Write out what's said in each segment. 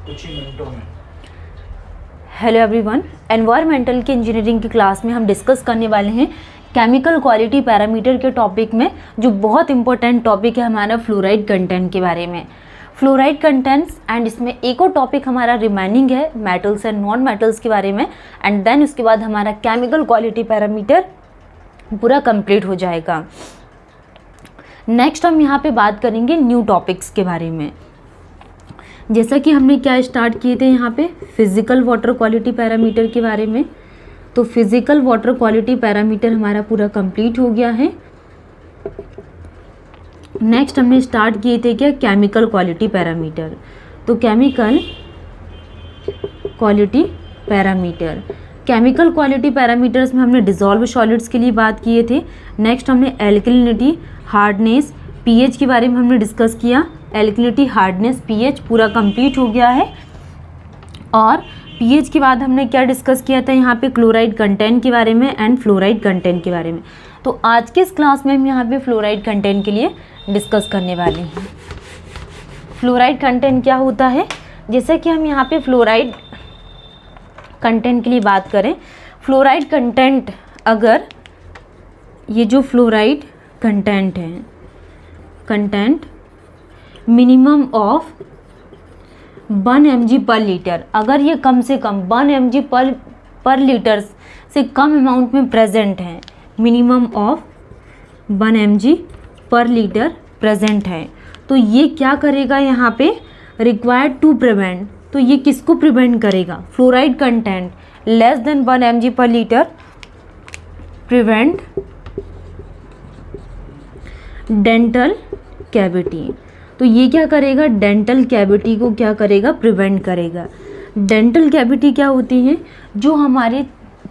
कुछ ही मिनटों में। हेलो एवरीवन, एनवायरमेंटल की इंजीनियरिंग की क्लास में हम डिस्कस करने वाले हैं केमिकल क्वालिटी पैरामीटर के टॉपिक में, जो बहुत इंपॉर्टेंट टॉपिक है हमारा फ्लोराइड कंटेंट के बारे में। फ्लोराइड कंटेंट्स एंड इसमें एक और टॉपिक हमारा रिमेनिंग है मेटल्स एंड नॉन मेटल्स के बारे में, एंड देन उसके बाद हमारा केमिकल क्वालिटी पैरामीटर पूरा कंप्लीट हो जाएगा। नेक्स्ट हम यहाँ पे बात करेंगे न्यू टॉपिक्स के बारे में। जैसा कि हमने क्या स्टार्ट किए थे यहाँ पे फिजिकल वाटर क्वालिटी पैरामीटर के बारे में, तो फिजिकल वाटर क्वालिटी पैरामीटर हमारा पूरा कंप्लीट हो गया है। नेक्स्ट हमने स्टार्ट किए थे क्या केमिकल क्वालिटी पैरामीटर, तो chemical quality parameter, chemical quality parameters में हमने डिसॉल्व सॉलिड्स के लिए बात किए थे। नेक्स्ट हमने एल्कलिनिटी, हार्डनेस, पीएच के बारे में हमने डिस्कस किया। एल्कलिनिटी, हार्डनेस, पीएच पूरा कंप्लीट हो गया है। और पीएच के बाद हमने क्या डिस्कस किया था यहाँ पे क्लोराइड कंटेंट के बारे में एंड फ्लोराइड कंटेंट के बारे में। तो आज के इस क्लास में हम यहाँ पे फ्लोराइड कंटेंट के लिए डिस्कस करने वाले हैं। फ्लोराइड कंटेंट क्या होता है, जैसे कि हम यहाँ पे फ्लोराइड कंटेंट के लिए बात करें, फ्लोराइड कंटेंट, अगर ये जो फ्लोराइड कंटेंट है, content minimum of 1 mg per litre, अगर ये कम से कम 1 mg पर लीटर से कम अमाउंट में प्रेजेंट है, minimum of 1 mg per litre present है, तो ये क्या करेगा यहाँ पे रिक्वायर्ड टू प्रिवेंट, तो ये किसको प्रिवेंट करेगा, fluoride content less than 1 mg per litre prevent dental cavity. तो ये क्या करेगा, डेंटल कैविटी को क्या करेगा, प्रिवेंट करेगा। डेंटल कैविटी क्या होती है, जो हमारे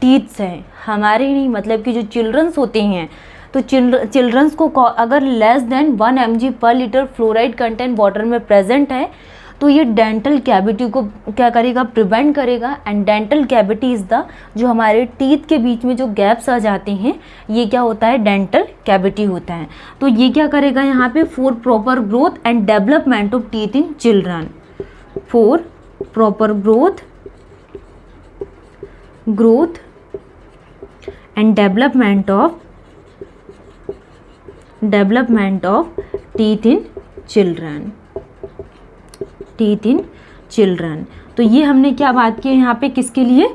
टीथ्स हैं, हमारे नहीं मतलब कि जो चिल्ड्रंस होते हैं, तो चिल्ड्रंस को अगर less than 1 mg per litre fluoride content water में प्रेजेंट है, तो ये डेंटल कैविटी को क्या करेगा, प्रिवेंट करेगा। And dental cavity is the, जो हमारे टीथ के बीच में जो गैप्स आ जाते हैं, ये क्या होता है, डेंटल कैविटी होता है। तो ये क्या करेगा यहाँ पे, for proper growth and development of teeth in children, for proper growth and development of teeth in children. तो ये हमने क्या बात की यहाँ पे, किसके लिए,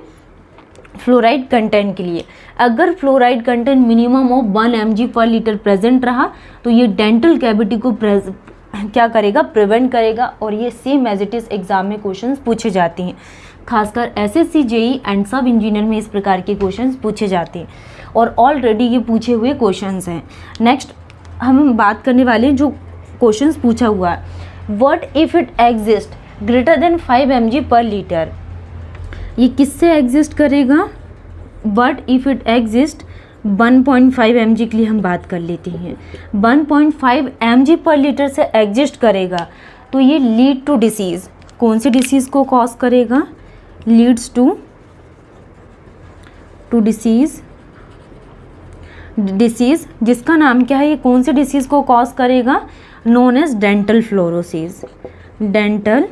फ्लोराइड कंटेंट के लिए। अगर fluoride content minimum of 1 mg per litre present रहा, तो ये डेंटल कैविटी को क्या करेगा, प्रिवेंट करेगा। और ये same as it is exam में क्वेश्चंस पूछे जाते हैं, खासकर SSC, JE and sub engineer में इस प्रकार के क्वेश्चंस पूछे जाते हैं, और ऑलरेडी ये पूछे हुए क्वेश्चंस हैं। नेक्स्ट हम बात करने वाले हैं जो क्वेश्चंस पूछा हुआ है, what if it exist greater than 5 mg per litre, ये किससे एग्जिस्ट करेगा, but if it exist 1.5 mg के लिए हम बात कर लेते हैं। 1.5 mg पर लीटर से एग्जिस्ट करेगा, तो ये लीड टू डिसीज़, कौन सी डिसीज़ को कॉज करेगा, लीड्स टू डिसीज़ जिसका नाम क्या है, ये कौन सी डिसीज़ को कॉज करेगा, known as dental fluorosis. Dental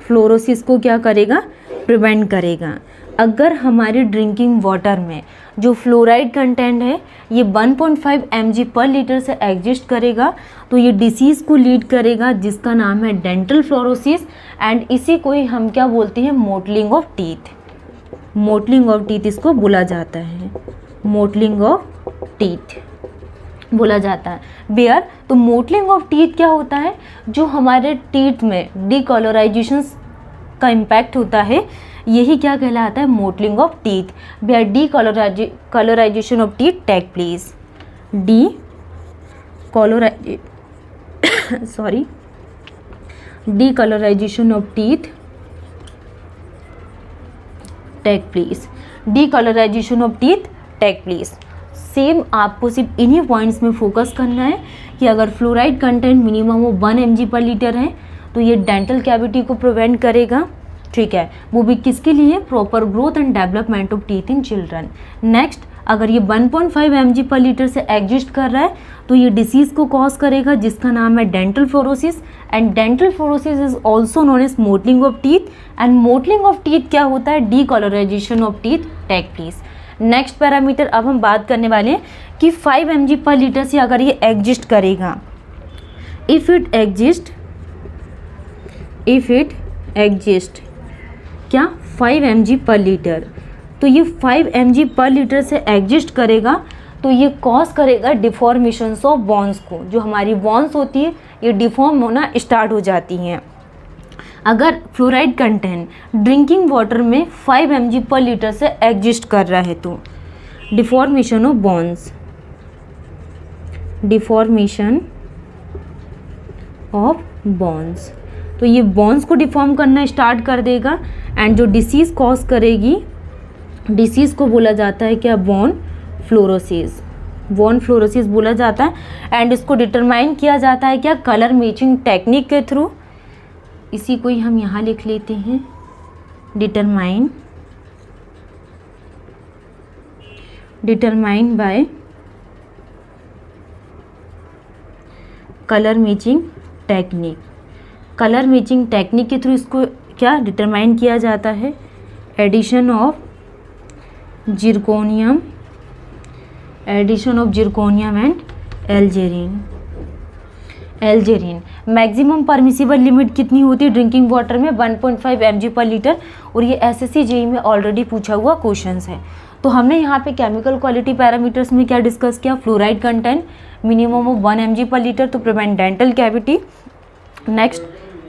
fluorosis को क्या करेगा, प्रिवेंट करेगा। अगर हमारी ड्रिंकिंग वाटर में जो फ्लोराइड कंटेंट है ये 1.5 mg पर लीटर से एग्जिस्ट करेगा, तो ये डिसीज़ को लीड करेगा जिसका नाम है डेंटल फ्लोरोसिस। एंड इसी को ही हम क्या बोलते हैं, mottling of teeth. Mottling of teeth इसको बोला जाता है, मोटलिंग ऑफ टीथ बोला जाता है। बेयर, तो मोटलिंग ऑफ टीथ क्या होता है, जो हमारे टीथ में डीकलराइजेशन का इम्पैक्ट होता है, यही क्या कहलाता है, mottling of teeth. Where decolourisation of teeth take place, decolourisation of teeth take place, decolourisation of teeth take place. Same आपको सिर्फ इन्हीं पॉइंट्स में फोकस करना है कि अगर फ्लोराइड कंटेंट मिनिमम वो 1 mg पर लीटर है, तो ये डेंटल कैविटी को प्रिवेंट करेगा, ठीक है, वो भी किसके लिए, proper growth and development of teeth in children. Next अगर ये 1.5 mg पर लीटर से एग्जिस्ट कर रहा है तो ये डिसीज़ को कॉज करेगा जिसका नाम है dental fluorosis, and dental fluorosis is also known as mottling of teeth, and mottling of teeth क्या होता है, decolorization of teeth take place. Next parameter अब हम बात करने वाले हैं कि 5 mg पर लीटर से अगर ये एग्जिस्ट करेगा, इफ़ इट एग्जिस्ट क्या 5 mg पर लीटर, तो ये 5 mg पर लीटर से एग्जिस्ट करेगा तो ये कॉज करेगा डिफॉर्मेशंस ऑफ बोन्स को। जो हमारी बोन्स होती है ये डिफॉर्म होना स्टार्ट हो जाती हैं। अगर फ्लोराइड कंटेंट ड्रिंकिंग वाटर में 5 mg पर लीटर से एग्जिस्ट कर रहा है तो deformation of bones, deformation of bones, तो ये बोन्स को डिफॉर्म करना स्टार्ट कर देगा। एंड जो डिसीज़ कॉज करेगी, डिसीज़ को बोला जाता है क्या, बोन फ्लोरोसिस, बोन फ्लोरोसिस बोला जाता है। एंड इसको डिटरमाइन किया जाता है क्या, कलर मैचिंग टेक्निक के थ्रू। इसी को ही हम यहाँ लिख लेते हैं, determine by colour matching technique. Colour matching technique के थ्रू इसको क्या डिटरमाइन किया जाता है, addition of zirconium and alizarin. Maximum permissible limit कितनी होती है ड्रिंकिंग वाटर में, 1.5 mg पर लीटर, और ये SSC JEE में ऑलरेडी पूछा हुआ क्वेश्चंस है। तो हमने यहाँ पे केमिकल क्वालिटी पैरामीटर्स में क्या डिस्कस किया, fluoride content minimum of 1 mg per litre to prevent dental cavity. Next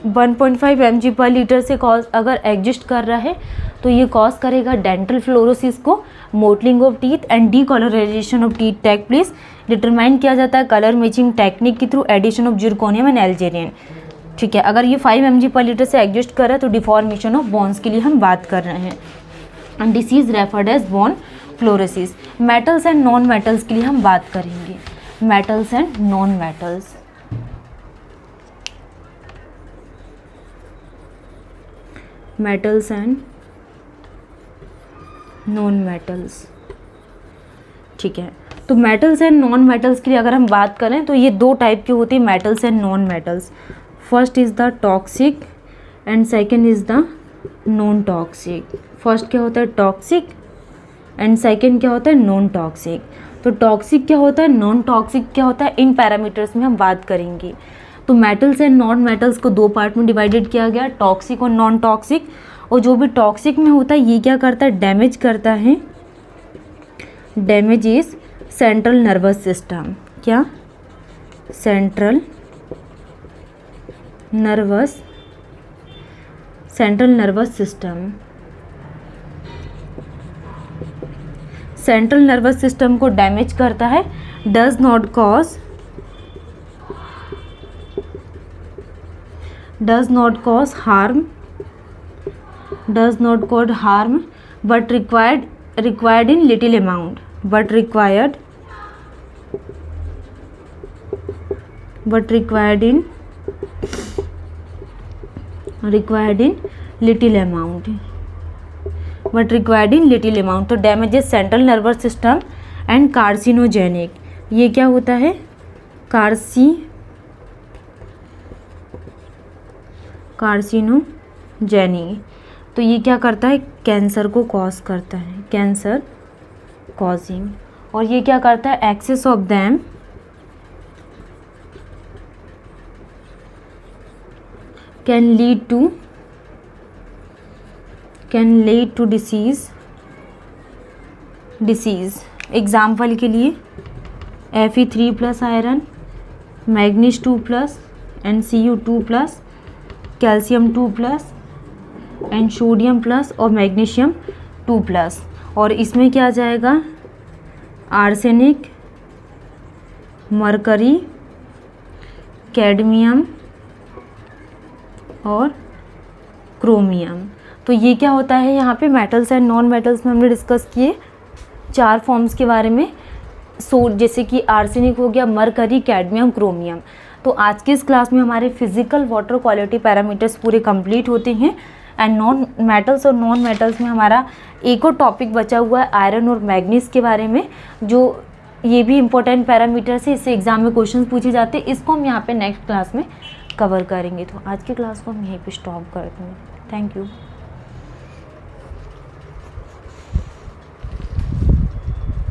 1.5 mg per litre से कॉज अगर एग्जिस्ट कर रहा है तो ये कॉज करेगा डेंटल फ्लोरोसिस को, mottling of teeth and decolorization of teeth take place. Determine किया जाता है कलर मैचिंग टेक्निक के through, addition of zirconium and alizarin. ठीक है, अगर ये 5 mg पर लीटर से एग्जिस्ट कर रहा है तो डिफॉर्मेशन ऑफ बोन्स के लिए हम बात कर रहे हैं। And disease referred as bone fluorosis. Metals and non metals के लिए हम बात करेंगे, metals and non metals. Metals and non metals, ठीक है। तो मेटल्स एंड नॉन मेटल्स के लिए अगर हम बात करें तो ये दो टाइप के होते हैं, metals and non metals. First is the toxic and second is the non toxic. First क्या होता है, टॉक्सिक, एंड सेकंड क्या होता है, नॉन टॉक्सिक। तो टॉक्सिक क्या होता है, नॉन टॉक्सिक क्या होता है, इन पैरामीटर्स में हम बात करेंगे। तो मेटल्स एंड नॉन मेटल्स को दो पार्ट में डिवाइडेड किया गया, टॉक्सिक और नॉन टॉक्सिक। और जो भी टॉक्सिक में होता है ये क्या करता है, डैमेज करता है, damage is central nervous system. क्या, central nervous system. Central nervous system को डैमेज करता है, does not cause harm but required in little amount, but required in little amount। तो damages central nervous system and carcinogenic। ये क्या होता है, carcinogenic. तो ये क्या करता है, कैंसर को कॉज करता है, कैंसर कॉजिंग। और ये क्या करता है, excess of them can lead to disease. Example के लिए Fe3+ iron, manganese 2+ and Cu2+, calcium 2+ and sodium plus और मैग्नीशियम 2+। और इसमें क्या आ जाएगा, आर्सेनिक, मरकरी, कैडमियम और क्रोमियम। तो ये क्या होता है, यहाँ पे मेटल्स एंड नॉन मेटल्स में हमने डिस्कस किए 4 फॉर्म्स के बारे में। जैसे कि आर्सेनिक हो गया, मरकरी, कैडमियम, क्रोमियम। तो आज के इस क्लास में हमारे फिजिकल वाटर क्वालिटी पैरामीटर्स पूरे कंप्लीट होते हैं। एंड नॉन मेटल्स और नॉन मेटल्स में हमारा एक और टॉपिक बचा हुआ है आयरन और मैग्नीज के बारे में, जो ये भी इंपॉर्टेंट पैरामीटर्स है, इससे एग्जाम में क्वेश्चंस पूछे जाते हैं। इसको हम यहाँ पे नेक्स्ट क्लास में कवर करेंगे। तो आज की क्लास को हम यहीं पे स्टॉप करते हैं। Thank you.